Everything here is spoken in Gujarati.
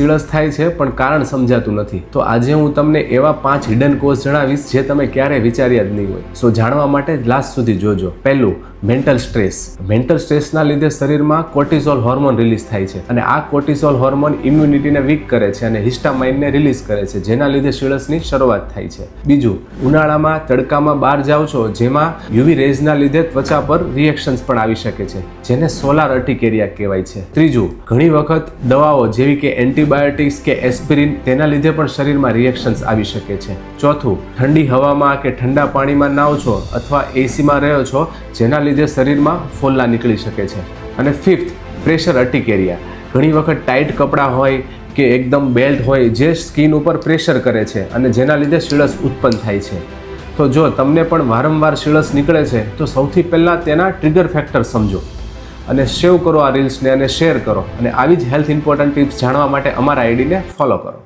સીળસ થાય છે પણ કારણ સમજાતું નથી. તો આજે હું તમને એવા 5 હિડન કોઝ જણાવીશ જે તમે ક્યારેય વિચાર્યા જ નહીં હોય. સો જાણવા માટે લાસ્ટ સુધી જોજો. પહેલું, મેન્ટલ સ્ટ્રેસ. મેન્ટલ સ્ટ્રેસના લીધે શરીરમાં કોર્ટિસોલ હોર્મોન રિલીઝ થાય છે અને આ કોર્ટિસોલ હોર્મોન ઇમ્યુનિટીને વીક કરે છે અને હિસ્ટામાઇનને રિલીઝ કરે છે, જેના લીધે સીળસની શરૂઆત થાય છે. બીજું, ઉનાળામાં તડકામાં બહાર જાઓ છો જેમાં યુવી રેઝના લીધે ત્વચા પર રિએક્શન્સ પણ આવી શકે છે, જેને સોલાર અર્ટિકેરિયા કહેવાય છે. ત્રીજું, ઘણી વખત દવાઓ જેવી કે એન્ટીબાયોટિક્સ કે એસ્પિરિન તેના લીધે પણ શરીરમાં રિએક્શન્સ આવી શકે છે. ચોથું, ઠંડી હવામાં કે ઠંડા પાણીમાં નાહો છો અથવા એસીમાં રહ્યો છો જેના લીધે શરીરમાં ફોલ્લા નીકળી શકે છે. અને ફિફ્થ, પ્રેશર અર્ટિકેરિયા. ઘણી વખત ટાઈટ કપડાં હોય કે એકદમ બેલ્ટ હોય જે સ્કિન ઉપર પ્રેશર કરે છે અને જેના લીધે સીળસ ઉત્પન્ન થાય છે. તો જો તમને પણ વારંવાર સીળસ નીકળે છે તો સૌથી પહેલાં તેના ટ્રિગર ફેક્ટર સમજો અને સેવ કરો આ રીલ્સને અને શેર કરો, અને આવી જ હેલ્થ ઇમ્પોર્ટન્ટ ટિપ્સ જાણવા માટે અમારા આઈડીને ફોલો કરો.